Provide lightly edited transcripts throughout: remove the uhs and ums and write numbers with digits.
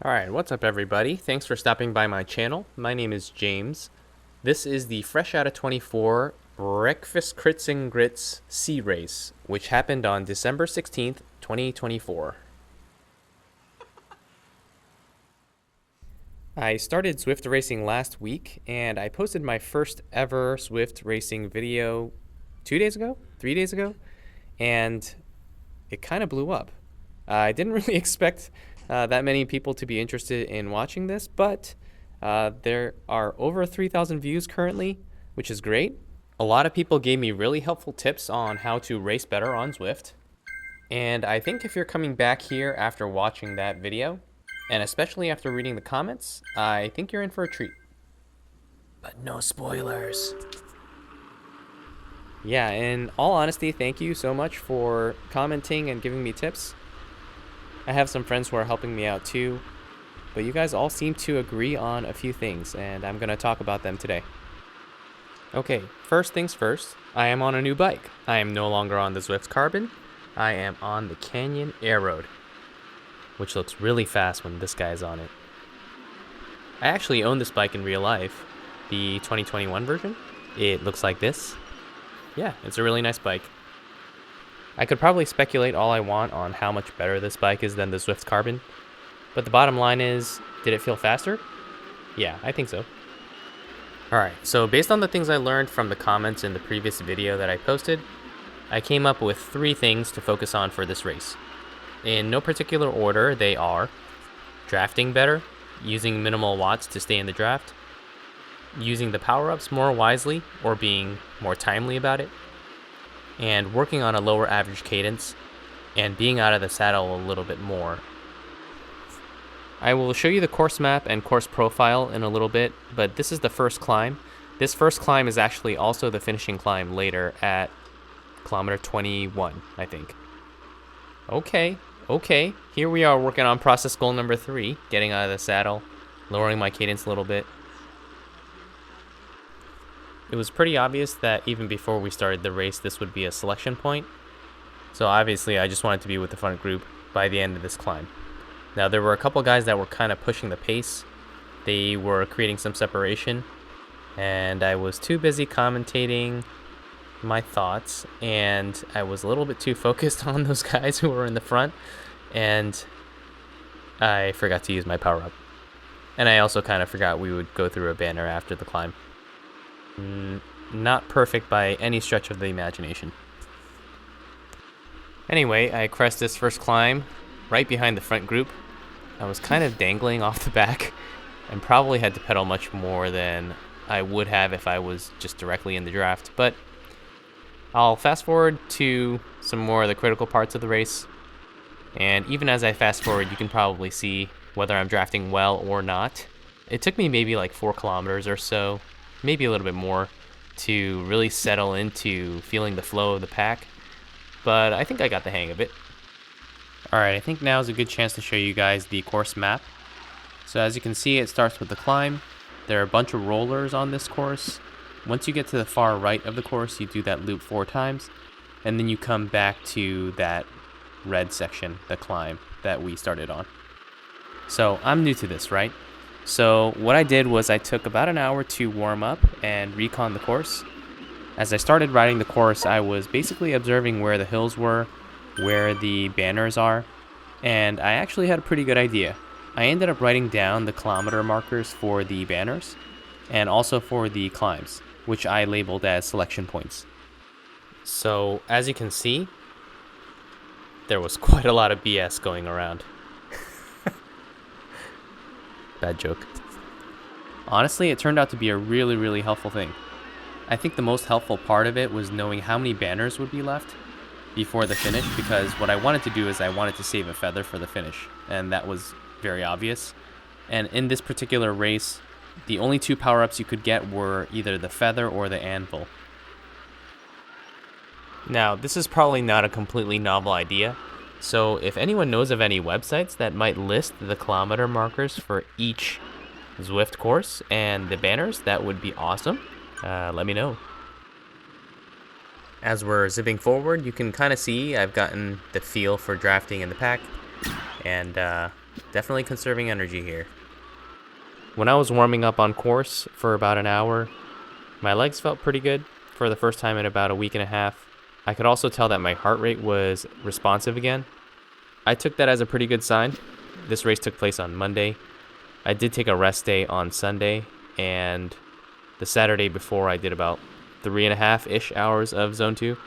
Alright, what's up everybody? Thanks for stopping by my channel. My name is James. This is the Fresh Outta 24 Breakfast Crits and Grits Sea Race, which happened on December 16th, 2024. I started Zwift racing last week, and I posted my first ever Zwift racing video 2 days ago? 3 days ago? And it kind of blew up. I didn't really expect that many people to be interested in watching this, but there are over 3,000 views currently, which is great. A lot of people gave me really helpful tips on how to race better on Zwift. And I think if you're coming back here after watching that video, and especially after reading the comments, I think you're in for a treat. But no spoilers. Yeah, in all honesty, thank you so much for commenting and giving me tips. I have some friends who are helping me out too, but you guys all seem to agree on a few things, and I'm going to talk about them today. Okay, first things first, I am on a new bike. I am no longer on the Zwift Carbon. I am on the Canyon Air Road, which looks really fast when this guy is on it. I actually own this bike in real life, the 2021 version. It looks like this. Yeah, it's a really nice bike. I could probably speculate all I want on how much better this bike is than the Zwift Carbon, but the bottom line is, did it feel faster? Yeah, I think so. Alright, so based on the things I learned from the comments in the previous video that I posted, I came up with 3 things to focus on for this race. In no particular order, they are drafting better, using minimal watts to stay in the draft, using the power-ups more wisely or being more timely about it, and working on a lower average cadence, and being out of the saddle a little bit more. I will show you the course map and course profile in a little bit, but this is the first climb. This first climb is actually also the finishing climb later at kilometer 21, I think. Okay, here we are working on process goal number 3, getting out of the saddle, lowering my cadence a little bit. It was pretty obvious that even before we started the race, this would be a selection point. So obviously I just wanted to be with the front group by the end of this climb. Now there were a couple guys that were kind of pushing the pace. They were creating some separation, and I was too busy commentating my thoughts, and I was a little bit too focused on those guys who were in the front, and I forgot to use my power up. And I also kind of forgot we would go through a banner after the climb. Not perfect by any stretch of the imagination. Anyway, I crest this first climb right behind the front group. I was kind of dangling off the back and probably had to pedal much more than I would have if I was just directly in the draft, but I'll fast forward to some more of the critical parts of the race, and even as I fast forward, you can probably see whether I'm drafting well or not. It took me maybe like 4 kilometers or so, maybe a little bit more, to really settle into feeling the flow of the pack, but I think I got the hang of it. Alright, I think now is a good chance to show you guys the course map. So as you can see, it starts with the climb. There are a bunch of rollers on this course. Once you get to the far right of the course, you do that loop 4 times, and then you come back to that red section, the climb that we started on. So I'm new to this, right? So what I did was I took about an hour to warm up and recon the course. As I started riding the course, I was basically observing where the hills were, where the banners are, and I actually had a pretty good idea. I ended up writing down the kilometer markers for the banners and also for the climbs, which I labeled as selection points. So as you can see, there was quite a lot of BS going around. Bad joke. Honestly, it turned out to be a really helpful thing. I think the most helpful part of it was knowing how many banners would be left before the finish, because what I wanted to do is I wanted to save a feather for the finish, and that was very obvious. And in this particular race, the only 2 power-ups you could get were either the feather or the anvil. Now, this is probably not a completely novel idea, so if anyone knows of any websites that might list the kilometer markers for each Zwift course and the banners, that would be awesome. Let me know. As we're zipping forward, you can kind of see I've gotten the feel for drafting in the pack, and Definitely conserving energy here. When I was warming up on course for about an hour, my legs felt pretty good for the first time in about a week and a half. I could also tell that my heart rate was responsive again. I took that as a pretty good sign. This race took place on Monday. I did take a rest day on Sunday, and the Saturday before I did about 3.5-ish hours of Zone 2.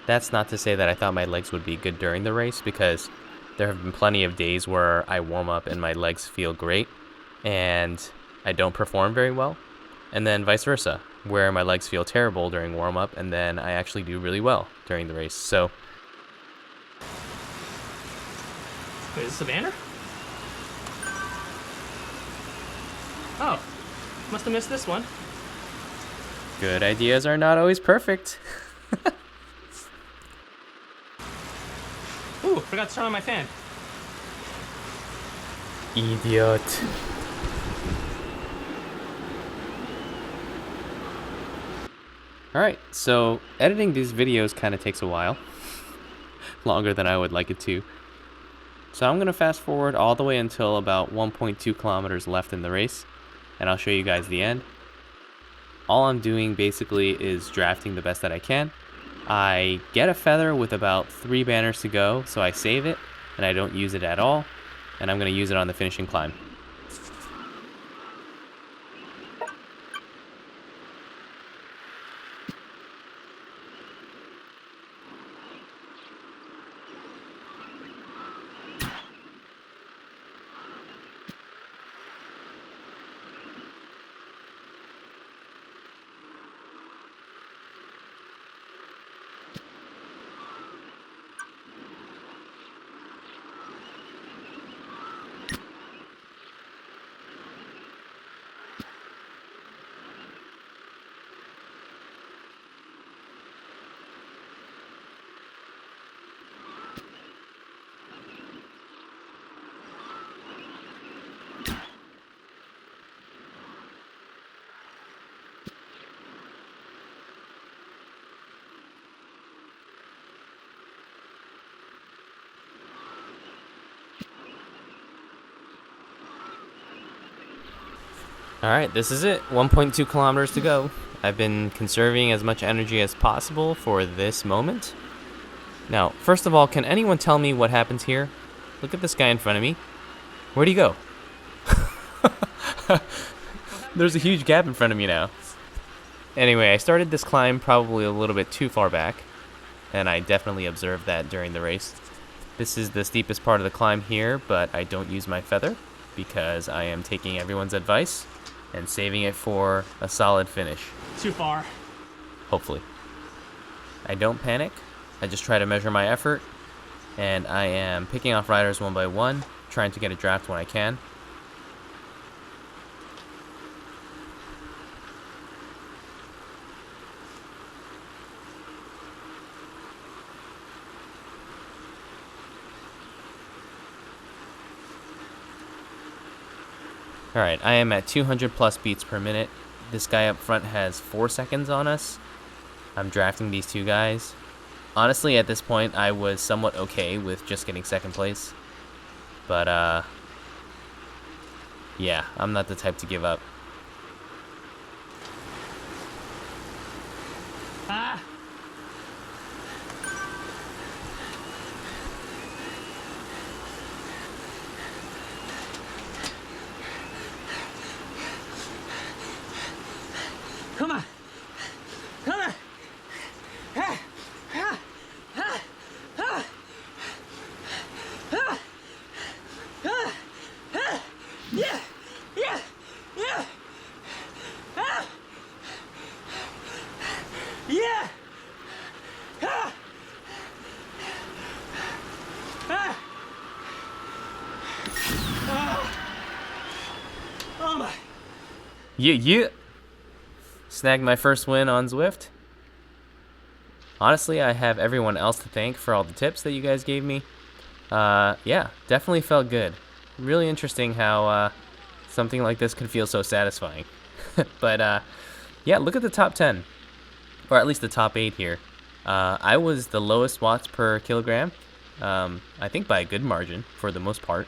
That's not to say that I thought my legs would be good during the race, because there have been plenty of days where I warm up and my legs feel great and I don't perform very well, and then vice versa, where my legs feel terrible during warm up and then I actually do really well during the race. So wait, is this a banner? Oh, must have missed this one. good ideas are not always perfect. Ooh, forgot to turn on my fan. Idiot. Alright, so editing these videos kind of takes a while. Longer than I would like it to. So I'm going to fast forward all the way until about 1.2 kilometers left in the race, and I'll show you guys the end. All I'm doing basically is drafting the best that I can. I get a feather with about 3 banners to go, so I save it, and I don't use it at all, and I'm going to use it on the finishing climb. Alright, this is it. 1.2 kilometers to go. I've been conserving as much energy as possible for this moment. Now, first of all, can anyone tell me what happens here? Look at this guy in front of me. Where'd he go? There's a huge gap in front of me now. Anyway, I started this climb probably a little bit too far back, and I definitely observed that during the race. This is the steepest part of the climb here, but I don't use my feather because I am taking everyone's advice and saving it for a solid finish. Too far. Hopefully. I don't panic. I just try to measure my effort, and I am picking off riders one by one, trying to get a draft when I can. Alright, I am at 200 plus beats per minute. This guy up front has 4 seconds on us. I'm drafting these two guys. Honestly, at this point, I was somewhat okay with just getting second place. But, yeah, I'm not the type to give up. Ah! Come on! Come on! Ah! Ah! Ah! Ah! Ah! Ah! Ah! Yeah! Yeah! Yeah! Ah! Yeah! Ah! Ah! Ah! Oh my! Yeah. Snagged my first win on Zwift. Honestly, I have everyone else to thank for all the tips that you guys gave me. Yeah, definitely felt good. Really interesting how something like this could feel so satisfying. But yeah, look at the top 10, or at least the top 8 here. I was the lowest watts per kilogram, I think by a good margin for the most part.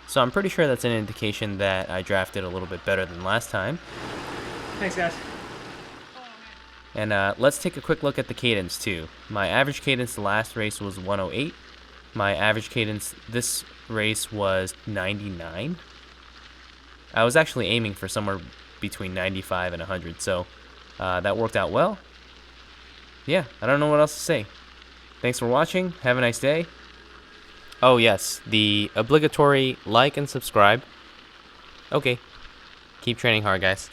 So I'm pretty sure that's an indication that I drafted a little bit better than last time. Thanks, guys. And let's take a quick look at the cadence too. My average cadence the last race was 108. My average cadence this race was 99. I was actually aiming for somewhere between 95 and 100, so that worked out well. Yeah, I don't know what else to say. Thanks for watching. Have a nice day. Oh yes, the obligatory like and subscribe. Okay, keep training hard, guys.